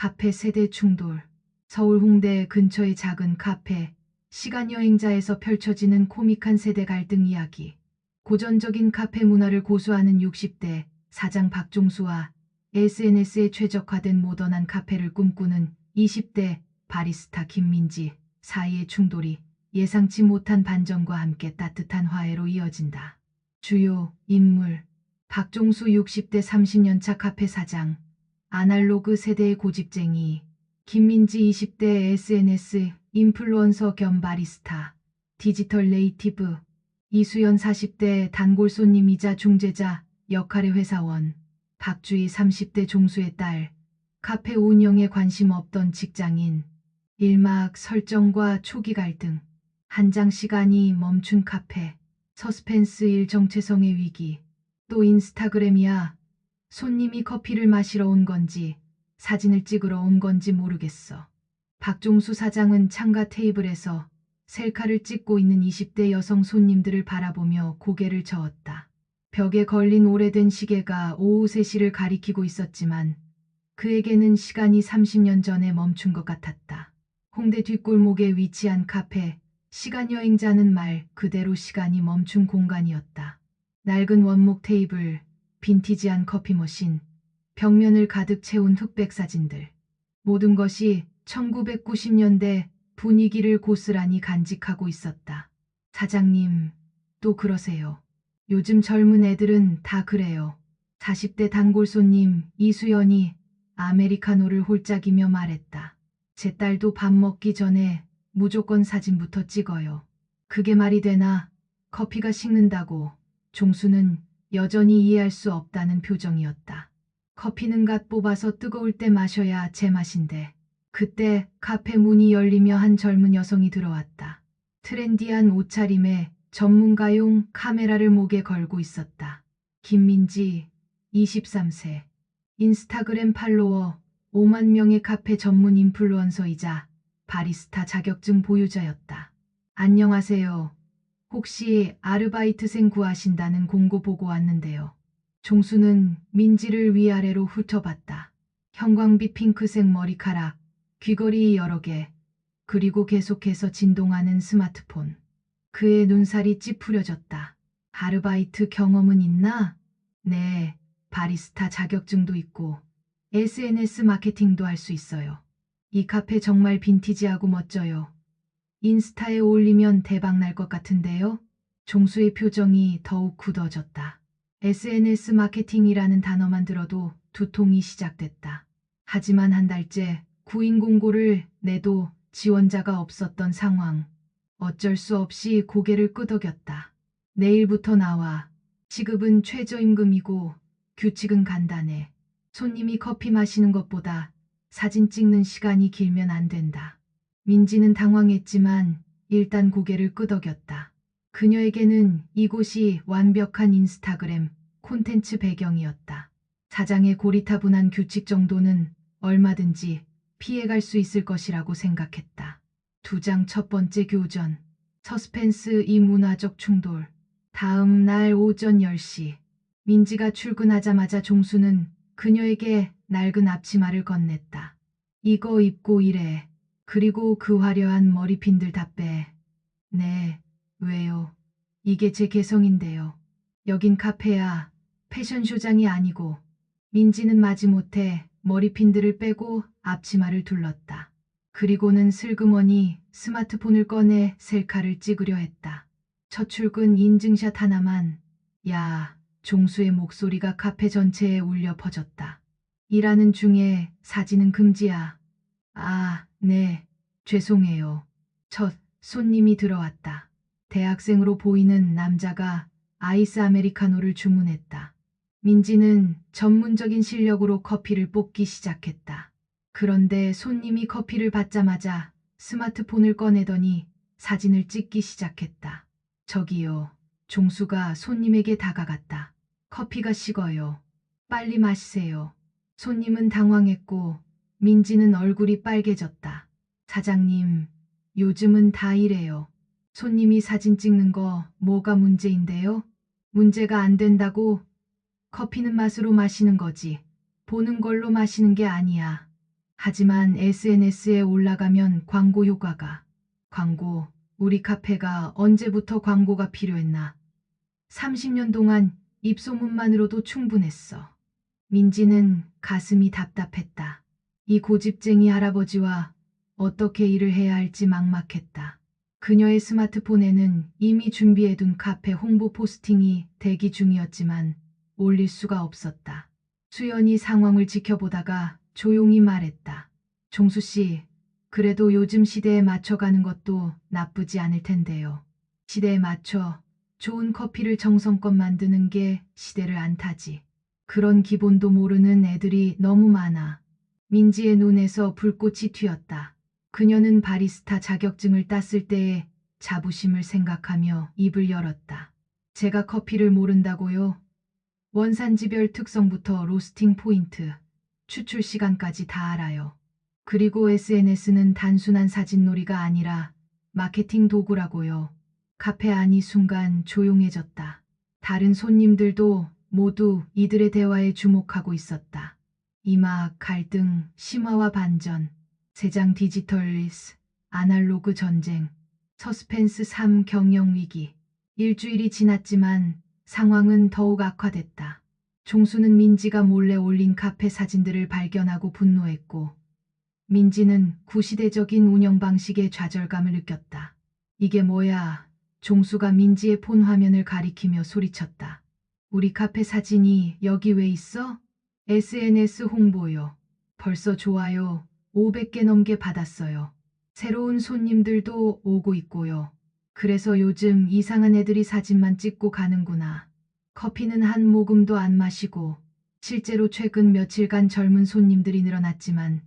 카페 세대 충돌. 서울 홍대 근처의 작은 카페, 시간여행자에서 펼쳐지는 코믹한 세대 갈등 이야기. 고전적인 카페 문화를 고수하는 60대 사장 박종수와 SNS에 최적화된 모던한 카페를 꿈꾸는 20대 바리스타 김민지 사이의 충돌이 예상치 못한 반전과 함께 따뜻한 화해로 이어진다. 주요 인물 박종수 60대 30년차 카페 사장, 아날로그 세대의 고집쟁이, 김민지 20대 SNS 인플루언서 겸 바리스타, 디지털 네이티브, 이수연 40대 단골 손님이자 중재자 역할의 회사원, 박주희 30대 종수의 딸, 카페 운영에 관심 없던 직장인, 일막 설정과 초기 갈등, 한장 시간이 멈춘 카페, 서스펜스 일 정체성의 위기, 또 인스타그램이야. 손님이 커피를 마시러 온 건지 사진을 찍으러 온 건지 모르겠어. 박종수 사장은 창가 테이블에서 셀카를 찍고 있는 20대 여성 손님들을 바라보며 고개를 저었다. 벽에 걸린 오래된 시계가 오후 3시를 가리키고 있었지만 그에게는 시간이 30년 전에 멈춘 것 같았다. 홍대 뒷골목에 위치한 카페, 시간여행자는 말 그대로 시간이 멈춘 공간이었다. 낡은 원목 테이블, 빈티지한 커피 머신, 벽면을 가득 채운 흑백 사진들. 모든 것이 1990년대 분위기를 고스란히 간직하고 있었다. 사장님, 또 그러세요. 요즘 젊은 애들은 다 그래요. 40대 단골 손님 이수연이 아메리카노를 홀짝이며 말했다. 제 딸도 밥 먹기 전에 무조건 사진부터 찍어요. 그게 말이 되나? 커피가 식는다고. 종수는 여전히 이해할 수 없다는 표정이었다. 커피는 갓 뽑아서 뜨거울 때 마셔야 제맛인데. 그때 카페 문이 열리며 한 젊은 여성이 들어왔다. 트렌디한 옷차림에 전문가용 카메라를 목에 걸고 있었다. 김민지, 23세. 인스타그램 팔로워 5만 명의 카페 전문 인플루언서이자 바리스타 자격증 보유자였다. 안녕하세요. 혹시 아르바이트생 구하신다는 공고 보고 왔는데요. 종수는 민지를 위아래로 훑어봤다. 형광빛 핑크색 머리카락, 귀걸이 여러 개, 그리고 계속해서 진동하는 스마트폰. 그의 눈살이 찌푸려졌다. 아르바이트 경험은 있나? 네, 바리스타 자격증도 있고 SNS 마케팅도 할 수 있어요. 이 카페 정말 빈티지하고 멋져요. 인스타에 올리면 대박 날 것 같은데요? 종수의 표정이 더욱 굳어졌다. SNS 마케팅이라는 단어만 들어도 두통이 시작됐다. 하지만 한 달째 구인 공고를 내도 지원자가 없었던 상황. 어쩔 수 없이 고개를 끄덕였다. 내일부터 나와. 시급은 최저임금이고 규칙은 간단해. 손님이 커피 마시는 것보다 사진 찍는 시간이 길면 안 된다. 민지는 당황했지만 일단 고개를 끄덕였다. 그녀에게는 이곳이 완벽한 인스타그램 콘텐츠 배경이었다. 사장의 고리타분한 규칙 정도는 얼마든지 피해갈 수 있을 것이라고 생각했다. 2장 첫 번째 교전. 서스펜스 이 문화적 충돌. 다음 날 오전 10시. 민지가 출근하자마자 종수는 그녀에게 낡은 앞치마를 건넸다. 이거 입고 일해. 그리고 그 화려한 머리핀들 다 빼. 네, 왜요? 이게 제 개성인데요. 여긴 카페야. 패션쇼장이 아니고. 민지는 마지못해 머리핀들을 빼고 앞치마를 둘렀다. 그리고는 슬그머니 스마트폰을 꺼내 셀카를 찍으려 했다. 첫 출근 인증샷 하나만. 야, 종수의 목소리가 카페 전체에 울려 퍼졌다. 일하는 중에 사진은 금지야. 아, 네, 죄송해요. 첫 손님이 들어왔다. 대학생으로 보이는 남자가 아이스 아메리카노를 주문했다. 민지는 전문적인 실력으로 커피를 볶기 시작했다. 그런데 손님이 커피를 받자마자 스마트폰을 꺼내더니 사진을 찍기 시작했다. 저기요. 종수가 손님에게 다가갔다. 커피가 식어요. 빨리 마시세요. 손님은 당황했고 민지는 얼굴이 빨개졌다. 사장님, 요즘은 다 이래요. 손님이 사진 찍는 거 뭐가 문제인데요? 문제가 안 된다고? 커피는 맛으로 마시는 거지. 보는 걸로 마시는 게 아니야. 하지만 SNS에 올라가면 광고 효과가. 광고, 우리 카페가 언제부터 광고가 필요했나? 30년 동안 입소문만으로도 충분했어. 민지는 가슴이 답답했다. 이 고집쟁이 할아버지와 어떻게 일을 해야 할지 막막했다. 그녀의 스마트폰에는 이미 준비해둔 카페 홍보 포스팅이 대기 중이었지만 올릴 수가 없었다. 수연이 상황을 지켜보다가 조용히 말했다. 종수 씨, 그래도 요즘 시대에 맞춰가는 것도 나쁘지 않을 텐데요. 시대에 맞춰 좋은 커피를 정성껏 만드는 게 시대를 안 타지. 그런 기본도 모르는 애들이 너무 많아. 민지의 눈에서 불꽃이 튀었다. 그녀는 바리스타 자격증을 땄을 때의 자부심을 생각하며 입을 열었다. 제가 커피를 모른다고요? 원산지별 특성부터 로스팅 포인트, 추출 시간까지 다 알아요. 그리고 SNS는 단순한 사진놀이가 아니라 마케팅 도구라고요. 카페 안이 순간 조용해졌다. 다른 손님들도 모두 이들의 대화에 주목하고 있었다. 이막 갈등, 심화와 반전, 세장 디지털리스, 아날로그 전쟁, 서스펜스 3 경영 위기. 일주일이 지났지만 상황은 더욱 악화됐다. 종수는 민지가 몰래 올린 카페 사진들을 발견하고 분노했고, 민지는 구시대적인 운영 방식에 좌절감을 느꼈다. 이게 뭐야? 종수가 민지의 폰 화면을 가리키며 소리쳤다. 우리 카페 사진이 여기 왜 있어? SNS 홍보요. 벌써 좋아요 500개 넘게 받았어요. 새로운 손님들도 오고 있고요. 그래서 요즘 이상한 애들이 사진만 찍고 가는구나. 커피는 한 모금도 안 마시고 실제로 최근 며칠간 젊은 손님들이 늘어났지만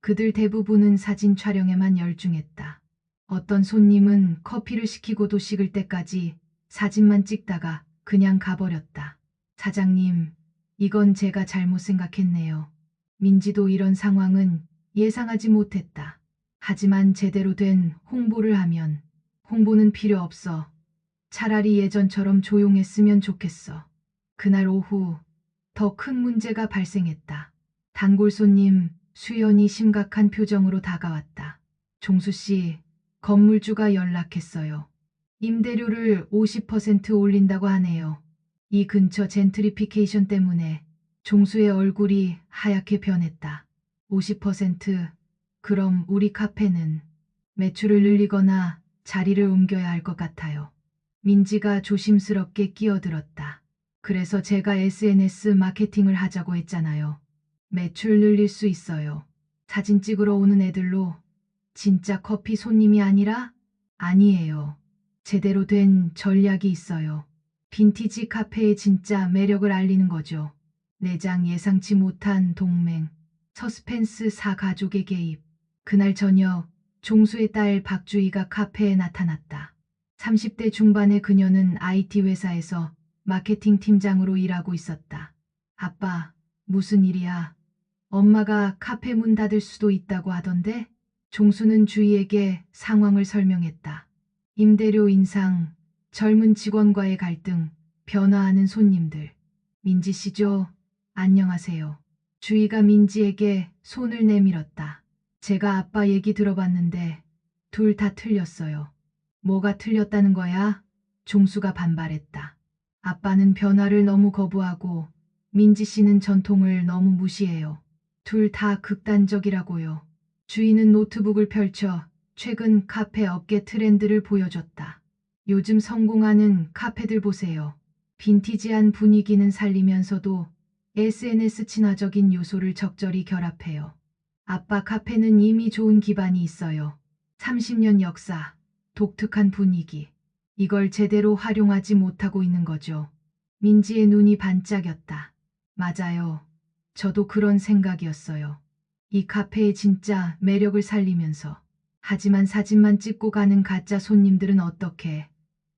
그들 대부분은 사진 촬영에만 열중했다. 어떤 손님은 커피를 시키고도 식을 때까지 사진만 찍다가 그냥 가버렸다. 사장님, 이건 제가 잘못 생각했네요. 민지도 이런 상황은 예상하지 못했다. 하지만 제대로 된 홍보를 하면 홍보는 필요 없어. 차라리 예전처럼 조용했으면 좋겠어. 그날 오후 더 큰 문제가 발생했다. 단골 손님 수연이 심각한 표정으로 다가왔다. 종수 씨, 건물주가 연락했어요. 임대료를 50% 올린다고 하네요. 이 근처 젠트리피케이션 때문에 종수의 얼굴이 하얗게 변했다. 50%? 그럼 우리 카페는 매출을 늘리거나 자리를 옮겨야 할 것 같아요. 민지가 조심스럽게 끼어들었다. 그래서 제가 SNS 마케팅을 하자고 했잖아요. 매출 늘릴 수 있어요. 사진 찍으러 오는 애들로 진짜 커피 손님이 아니라? 아니에요. 제대로 된 전략이 있어요. 빈티지 카페의 진짜 매력을 알리는 거죠. 내장 예상치 못한 동맹, 서스펜스 4 가족의 개입. 그날 저녁 종수의 딸 박주희가 카페에 나타났다. 30대 중반의 그녀는 IT 회사에서 마케팅 팀장으로 일하고 있었다. 아빠, 무슨 일이야? 엄마가 카페 문 닫을 수도 있다고 하던데? 종수는 주희에게 상황을 설명했다. 임대료 인상, 젊은 직원과의 갈등, 변화하는 손님들. 민지 씨죠? 안녕하세요. 주희가 민지에게 손을 내밀었다. 제가 아빠 얘기 들어봤는데 둘 다 틀렸어요. 뭐가 틀렸다는 거야? 종수가 반발했다. 아빠는 변화를 너무 거부하고 민지 씨는 전통을 너무 무시해요. 둘 다 극단적이라고요. 주인은 노트북을 펼쳐 최근 카페 업계 트렌드를 보여줬다. 요즘 성공하는 카페들 보세요. 빈티지한 분위기는 살리면서도 SNS 친화적인 요소를 적절히 결합해요. 아빠 카페는 이미 좋은 기반이 있어요. 30년 역사, 독특한 분위기. 이걸 제대로 활용하지 못하고 있는 거죠. 민지의 눈이 반짝였다. 맞아요. 저도 그런 생각이었어요. 이 카페의 진짜 매력을 살리면서. 하지만 사진만 찍고 가는 가짜 손님들은 어떻게?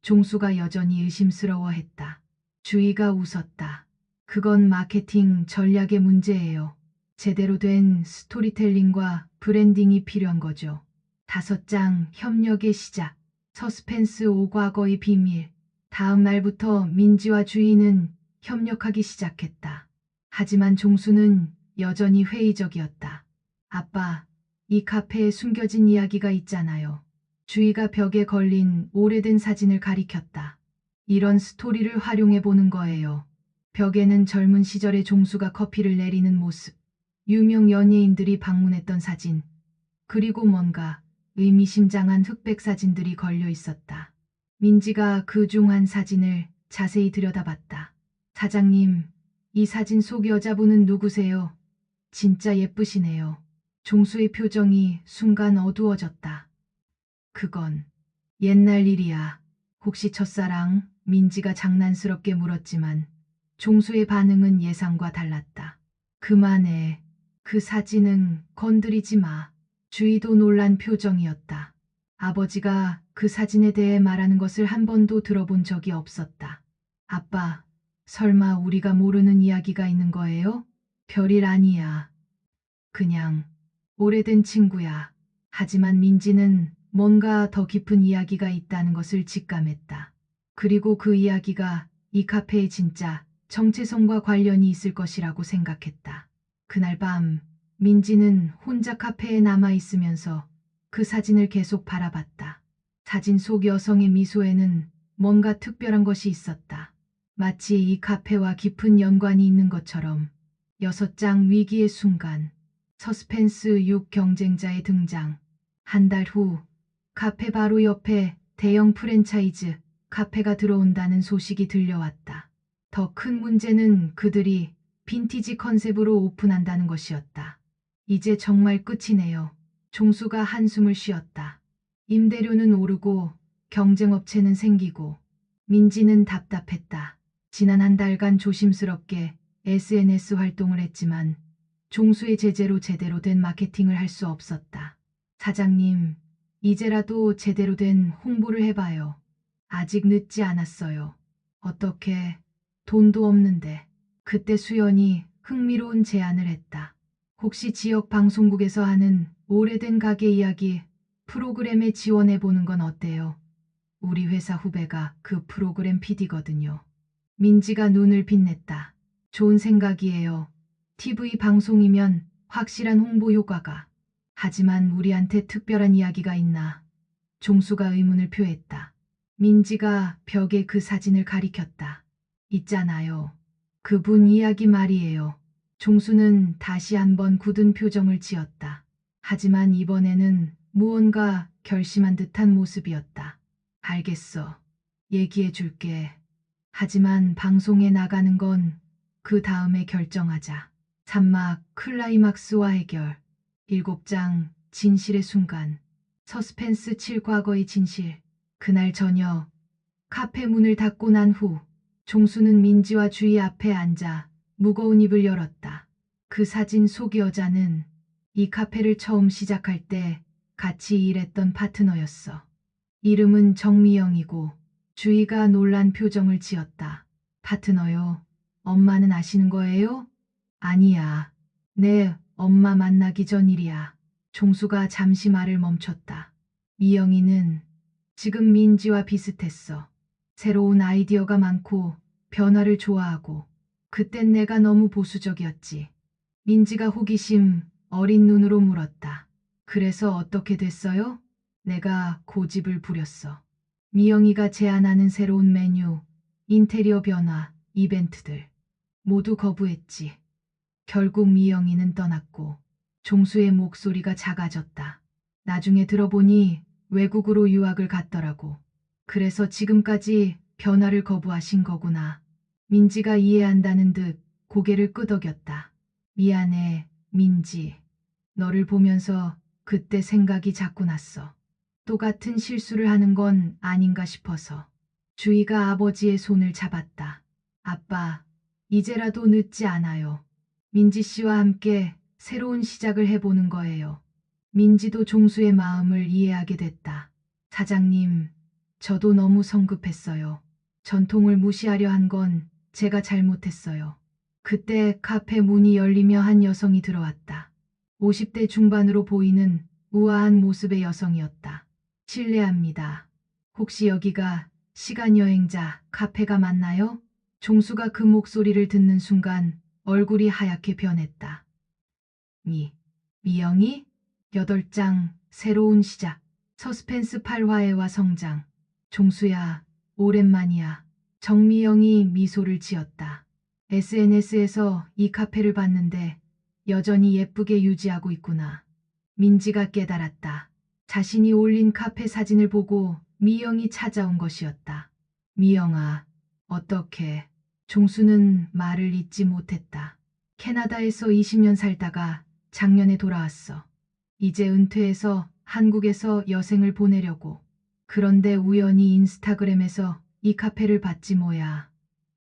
종수가 여전히 의심스러워했다. 주희가 웃었다. 그건 마케팅 전략의 문제예요. 제대로 된 스토리텔링과 브랜딩이 필요한 거죠. 5장 협력의 시작. 서스펜스 5 과거의 비밀. 다음 날부터 민지와 주희는 협력하기 시작했다. 하지만 종수는 여전히 회의적이었다. 아빠, 이 카페에 숨겨진 이야기가 있잖아요. 주희가 벽에 걸린 오래된 사진을 가리켰다. 이런 스토리를 활용해 보는 거예요. 벽에는 젊은 시절의 종수가 커피를 내리는 모습, 유명 연예인들이 방문했던 사진, 그리고 뭔가 의미심장한 흑백 사진들이 걸려 있었다. 민지가 그 중 한 사진을 자세히 들여다봤다. 사장님, 이 사진 속 여자분은 누구세요? 진짜 예쁘시네요. 종수의 표정이 순간 어두워졌다. 그건 옛날 일이야. 혹시 첫사랑? 민지가 장난스럽게 물었지만 종수의 반응은 예상과 달랐다. 그만해. 그 사진은 건드리지 마. 주희도 놀란 표정이었다. 아버지가 그 사진에 대해 말하는 것을 한 번도 들어본 적이 없었다. 아빠, 설마 우리가 모르는 이야기가 있는 거예요? 별일 아니야. 그냥 오래된 친구야. 하지만 민지는 뭔가 더 깊은 이야기가 있다는 것을 직감했다. 그리고 그 이야기가 이 카페의 진짜 정체성과 관련이 있을 것이라고 생각했다. 그날 밤 민지는 혼자 카페에 남아 있으면서 그 사진을 계속 바라봤다. 사진 속 여성의 미소에는 뭔가 특별한 것이 있었다. 마치 이 카페와 깊은 연관이 있는 것처럼. 6장 위기의 순간. 서스펜스 6 경쟁자의 등장. 한 달 후 카페 바로 옆에 대형 프랜차이즈 카페가 들어온다는 소식이 들려왔다. 더 큰 문제는 그들이 빈티지 컨셉으로 오픈한다는 것이었다. 이제 정말 끝이네요. 종수가 한숨을 쉬었다. 임대료는 오르고 경쟁업체는 생기고 민지는 답답했다. 지난 한 달간 조심스럽게 SNS 활동을 했지만 종수의 제재로 제대로 된 마케팅을 할 수 없었다. 사장님, 이제라도 제대로 된 홍보를 해봐요. 아직 늦지 않았어요. 어떻게, 돈도 없는데. 그때 수연이 흥미로운 제안을 했다. 혹시 지역 방송국에서 하는 오래된 가게 이야기 프로그램에 지원해 보는 건 어때요? 우리 회사 후배가 그 프로그램 PD거든요. 민지가 눈을 빛냈다. 좋은 생각이에요. TV 방송이면 확실한 홍보 효과가. 하지만 우리한테 특별한 이야기가 있나? 종수가 의문을 표했다. 민지가 벽에 그 사진을 가리켰다. 있잖아요. 그분 이야기 말이에요. 종수는 다시 한번 굳은 표정을 지었다. 하지만 이번에는 무언가 결심한 듯한 모습이었다. 알겠어. 얘기해 줄게. 하지만 방송에 나가는 건 그 다음에 결정하자. 산막 클라이막스와 해결. 7장 진실의 순간. 서스펜스 7 과거의 진실. 그날 저녁 카페 문을 닫고 난 후 종수는 민지와 주희 앞에 앉아 무거운 입을 열었다. 그 사진 속 여자는 이 카페를 처음 시작할 때 같이 일했던 파트너였어. 이름은 정미영이고 주희가 놀란 표정을 지었다. 파트너요. 엄마는 아시는 거예요? 아니야. 내 엄마 만나기 전 일이야. 종수가 잠시 말을 멈췄다. 미영이는 지금 민지와 비슷했어. 새로운 아이디어가 많고 변화를 좋아하고. 그땐 내가 너무 보수적이었지. 민지가 호기심 어린 눈으로 물었다. 그래서 어떻게 됐어요? 내가 고집을 부렸어. 미영이가 제안하는 새로운 메뉴, 인테리어 변화, 이벤트들 모두 거부했지. 결국 미영이는 떠났고 종수의 목소리가 작아졌다. 나중에 들어보니 외국으로 유학을 갔더라고. 그래서 지금까지 변화를 거부하신 거구나. 민지가 이해한다는 듯 고개를 끄덕였다. 미안해, 민지. 너를 보면서 그때 생각이 자꾸 났어. 똑같은 실수를 하는 건 아닌가 싶어서. 주희가 아버지의 손을 잡았다. 아빠, 이제라도 늦지 않아요. 민지 씨와 함께 새로운 시작을 해보는 거예요. 민지도 종수의 마음을 이해하게 됐다. 사장님, 저도 너무 성급했어요. 전통을 무시하려 한 건 제가 잘못했어요. 그때 카페 문이 열리며 한 여성이 들어왔다. 50대 중반으로 보이는 우아한 모습의 여성이었다. 실례합니다. 혹시 여기가 시간여행자 카페가 맞나요? 종수가 그 목소리를 듣는 순간 얼굴이 하얗게 변했다. 미영이 8장 새로운 시작. 서스펜스 8화해와 성장. 종수야, 오랜만이야. 정미영이 미소를 지었다. SNS에서 이 카페를 봤는데 여전히 예쁘게 유지하고 있구나. 민지가 깨달았다. 자신이 올린 카페 사진을 보고 미영이 찾아온 것이었다. 미영아, 어떻게? 종수는 말을 잇지 못했다. 캐나다에서 20년 살다가 작년에 돌아왔어. 이제 은퇴해서 한국에서 여생을 보내려고. 그런데 우연히 인스타그램에서 이 카페를 봤지 뭐야.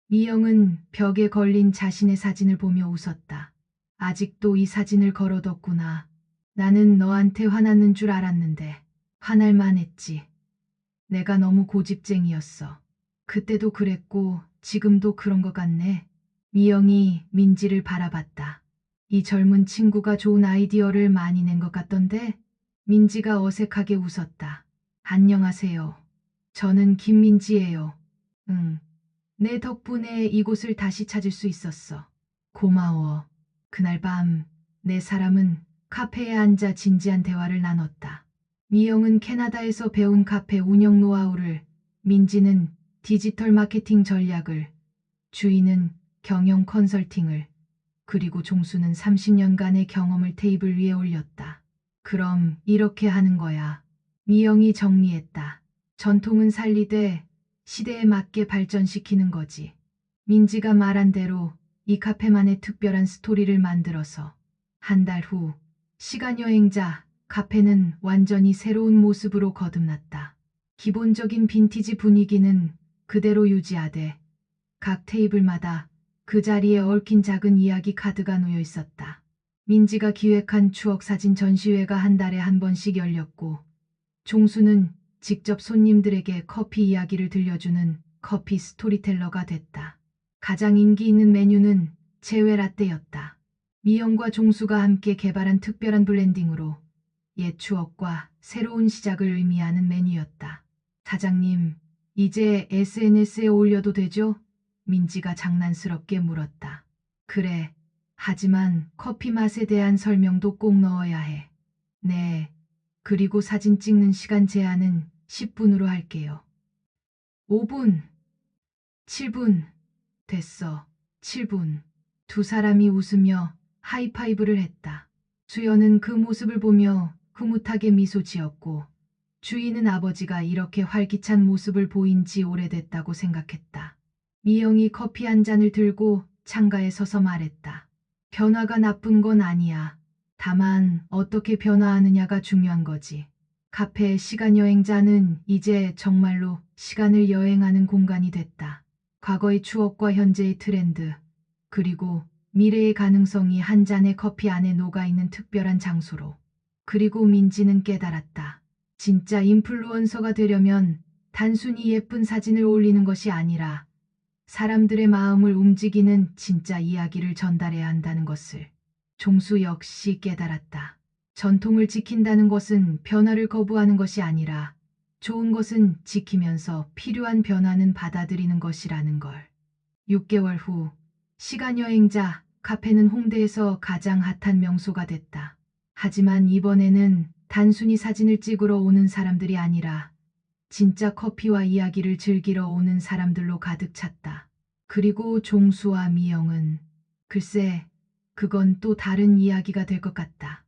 미영은 벽에 걸린 자신의 사진을 보며 웃었다. 아직도 이 사진을 걸어뒀구나. 나는 너한테 화났는 줄 알았는데 화날만 했지. 내가 너무 고집쟁이였어. 그때도 그랬고 지금도 그런 것 같네. 미영이 민지를 바라봤다. 이 젊은 친구가 좋은 아이디어를 많이 낸 것 같던데? 민지가 어색하게 웃었다. 안녕하세요. 저는 김민지예요. 응. 내 덕분에 이곳을 다시 찾을 수 있었어. 고마워. 그날 밤, 네 사람은 카페에 앉아 진지한 대화를 나눴다. 미영은 캐나다에서 배운 카페 운영 노하우를, 민지는 디지털 마케팅 전략을, 주인은 경영 컨설팅을, 그리고 종수는 30년간의 경험을 테이블 위에 올렸다. 그럼 이렇게 하는 거야. 미영이 정리했다. 전통은 살리되 시대에 맞게 발전시키는 거지. 민지가 말한 대로 이 카페만의 특별한 스토리를 만들어서 한 달 후 시간여행자 카페는 완전히 새로운 모습으로 거듭났다. 기본적인 빈티지 분위기는 그대로 유지하되 각 테이블마다 그 자리에 얽힌 작은 이야기 카드가 놓여 있었다. 민지가 기획한 추억 사진 전시회가 한 달에 한 번씩 열렸고 종수는 직접 손님들에게 커피 이야기를 들려주는 커피 스토리텔러가 됐다. 가장 인기 있는 메뉴는 제외 라떼였다. 미영과 종수가 함께 개발한 특별한 블렌딩으로 옛 추억과 새로운 시작을 의미하는 메뉴였다. 사장님, 이제 SNS에 올려도 되죠? 민지가 장난스럽게 물었다. 그래. 하지만 커피 맛에 대한 설명도 꼭 넣어야 해. 네. 그리고 사진 찍는 시간 제한은 10분으로 할게요. 5분, 7분. 됐어. 7분. 두 사람이 웃으며 하이파이브를 했다. 수연은 그 모습을 보며 흐뭇하게 미소 지었고 주인은 아버지가 이렇게 활기찬 모습을 보인 지 오래됐다고 생각했다. 미영이 커피 한 잔을 들고 창가에 서서 말했다. 변화가 나쁜 건 아니야. 다만 어떻게 변화하느냐가 중요한 거지. 카페 시간 여행자는 이제 정말로 시간을 여행하는 공간이 됐다. 과거의 추억과 현재의 트렌드, 그리고 미래의 가능성이 한 잔의 커피 안에 녹아있는 특별한 장소로. 그리고 민지는 깨달았다. 진짜 인플루언서가 되려면 단순히 예쁜 사진을 올리는 것이 아니라 사람들의 마음을 움직이는 진짜 이야기를 전달해야 한다는 것을. 종수 역시 깨달았다. 전통을 지킨다는 것은 변화를 거부하는 것이 아니라 좋은 것은 지키면서 필요한 변화는 받아들이는 것이라는 걸. 6개월 후 시간여행자 카페는 홍대에서 가장 핫한 명소가 됐다. 하지만 이번에는 단순히 사진을 찍으러 오는 사람들이 아니라 진짜 커피와 이야기를 즐기러 오는 사람들로 가득 찼다. 그리고 종수와 미영은 글쎄, 그건 또 다른 이야기가 될 것 같다.